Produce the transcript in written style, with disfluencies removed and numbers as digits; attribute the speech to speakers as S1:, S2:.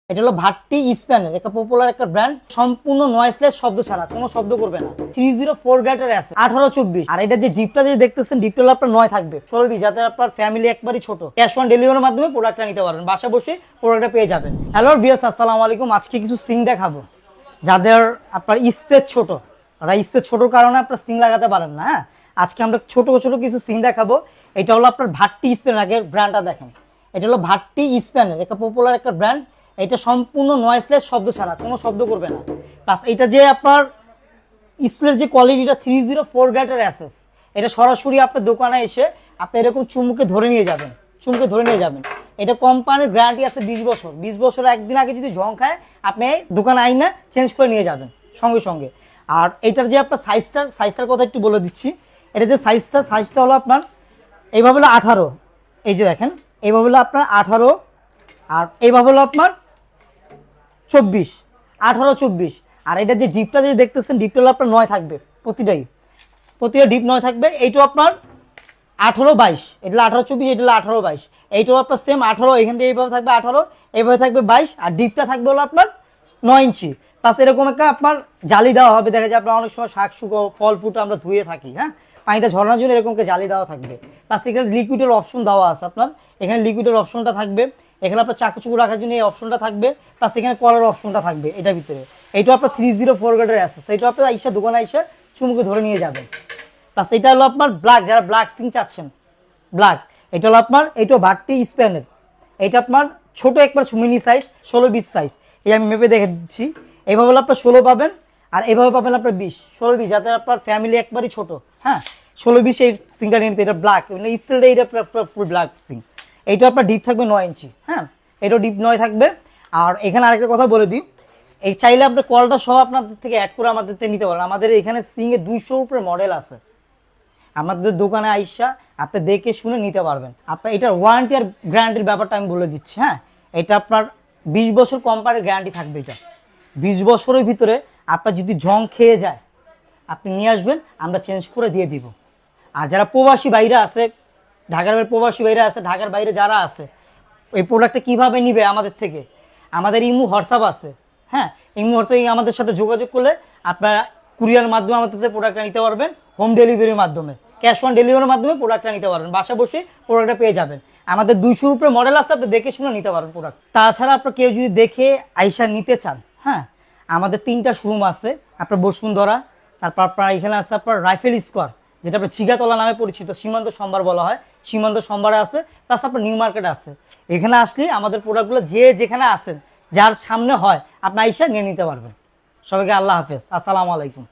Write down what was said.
S1: এটা হলো ভাট্টি স্প্যানের একটা পপুলার একটা ব্র্যান্ড, সম্পূর্ণ নয়েসলেস, শব্দ ছাড়া, কোনো শব্দ করবে না। 304 গ্যাটের আছে 1824। আর এটা যে ডিপটা যে দেখতেছেন, ডিপটা হলো আপনার 9 থাকবে 16 যাতে আপনার ফ্যামিলি একবারই ছোট। ক্যাশ অন ডেলিভারির মাধ্যমে প্রোডাক্টটা নিতে পারবেন, বাসা বসে প্রোডাক্টটা পেয়ে যাবেন। হ্যালো ভিউয়ার্স, আসসালামু আলাইকুম। আজকে কিছু সিং দেখাবো যাদের আপনার স্পেস ছোট, ওরা স্পেস ছোটোর কারণে আপনার সিং লাগাতে পারেন না। হ্যাঁ, আজকে আমরা ছোট ছোট কিছু সিং দেখাবো। এটা হলো আপনার ভাট্টি স্প্যানের, আগের ব্র্যান্ডটা দেখেন। এটা হলো ভাট্টি স্প্যানের একটা পপুলার একটা ব্র্যান্ড। এটা সম্পূর্ণ নয়েসলেস, শব্দ ছাড়া, কোনো শব্দ করবে না। প্লাস এটা যে আপনার স্প্লের যে কোয়ালিটিটা 304 গ্যাটের অ্যাসেস, এটা সরাসরি আপনার দোকানে এসে আপনি এরকম চুমুকে ধরে নিয়ে যাবেন, চুমুকে ধরে নিয়ে যাবেন। এটা কোম্পানির গ্যারান্টি আছে 20 বছর। 20 বছর একদিন আগে যদি জং খায় আপনি দোকানে আইনা চেঞ্জ করে নিয়ে যাবেন সঙ্গে সঙ্গে। আর এটার যে আপনার সাইজটার কথা একটু বলে দিচ্ছি। এটা যে সাইজটা হলো আপনার এইভাবে হলো 18, এই যে দেখেন এইভাবে হলো আপনার 18, আর এইভাবে হলো আপনার 24, 18, 24। আর এটা যে ডিপটা যে দেখতেছেন, ডিপটা হলো আপনার 9 থাকবে, প্রতিটা ডিপ 9 থাকবে। এইটাও আপনার 18, 22, এটা 18, 24, এটা 18, 22। এইটাও আপনার সেম 18, এখান থেকে এইভাবে থাকবে 18, এইভাবে থাকবে 22, আর ডিপটা থাকবে হলো আপনার 9 ইঞ্চি। প্লাস এরকম একটা আপনার জালি দেওয়া হবে। দেখা যায় আপনার অনেক সময় শাক শুকো ফল ফুটো আমরা ধুয়ে থাকি, হ্যাঁ, পানিটা ঝরানোর জন্য এরকম জালি দেওয়া থাকবে। প্লাস এখানে লিকুইডের অপশন দেওয়া আছে আপনার, এখানে লিকুইডের অপশনটা থাকবে। এখানে আপনার চাকু চুকু রাখার জন্য এই অপশনটা থাকবে। প্লাস এখানে কলার অপশনটা থাকবে এটার ভিতরে। এইটা আপনার 304 গ্রেডের আছে, সেইটা আপনার আইসা দোকানে আইসা চুমুকে ধরে নিয়ে যাবেন। প্লাস এটা হলো আপনার ব্ল্যাক, যারা ব্ল্যাক সিং চাচ্ছেন, ব্ল্যাক। এটা হলো আপনার, এইটাও ভাট্টি স্প্যানের। এটা আপনার ছোট একবার মিনি সাইজ, 16-20 সাইজ। এই আমি মেপে দেখে দিচ্ছি। এইভাবে হলো আপনার 16 পাবেন, আর এইভাবে পাবেন আপনার 20, 16-20, যাতে আপনার ফ্যামিলি একবারই ছোট। হ্যাঁ, 16-20 এই সিংটা নিয়ে নিতে। এটা ব্ল্যাক, স্টিলটা এটা ফুল ব্ল্যাক সিং। এইটা আপনার ডিপ থাকবে 9 ইঞ্চি। হ্যাঁ, এটাও ডিপ 9 থাকবে। আর এখানে আরেকটা কথা বলে দিই, এই চাইলে আপনার কলটা সহ আপনাদের থেকে অ্যাড করে আমাদের থেকে নিতে পারেন। আমাদের এখানে সিংয়ে 200 উপরে মডেল আছে। আমাদের দোকানে আইসা আপনি দেখে শুনে নিতে পারবেন। আপনার এটার ওয়ারেন্টি আর গ্যারান্টির ব্যাপারটা আমি বলে দিচ্ছি। হ্যাঁ, এটা আপনার 20 বছর কোম্পানির গ্যারান্টি থাকবে। এটা 20 বছরের ভিতরে আপনার যদি জং খেয়ে যায় আপনি নিয়ে আসবেন, আমরা চেঞ্জ করে দিয়ে দিব। আর যারা প্রবাসী বাইরে আছে, ঢাকার প্রবাসী বাইরে আছে, ঢাকার বাইরে যারা আছে, এই প্রোডাক্টটা কীভাবে নিবে আমাদের থেকে, আমাদের ইমু হোয়াটসঅ্যাপ আছে। হ্যাঁ, ইমু হোয়াটসঅ্যাপে আমাদের সাথে যোগাযোগ করলে আপনারা কুরিয়ার মাধ্যমে আমাদের থেকে প্রোডাক্টটা নিতে পারবেন, হোম ডেলিভারির মাধ্যমে, ক্যাশ অন ডেলিভারির মাধ্যমে প্রোডাক্টটা নিতে পারবেন, বাসা বসে প্রোডাক্টটা পেয়ে যাবেন। আমাদের 200 উপরে মডেল আছে, আপনি দেখে শুনে নিতে পারবেন প্রোডাক্ট। তাছাড়া আপনার কেউ যদি দেখে আইসা নিতে চান, হ্যাঁ, আমাদের 3টা শোরুম আছে। আপনার বসুন্ধরা, তারপর আপনার এখানে আছে আপনার রাইফেল স্কোয়ার, যেটা আপনার ছিগাতলা নামে পরিচিত, সীমান্ত সম্ভার বলা হয়, সীমান্ত সম্ভারে আছে। প্লাস আপনার নিউ মার্কেট আছে। এখানে আসলে আমাদের প্রোডাক্টগুলো যে যেখানে আছেন, যার সামনে হয়, আপনি আইসা নিয়ে নিতে পারবেন। সবাইকে আল্লাহ হাফেজ, আসসালামু আলাইকুম।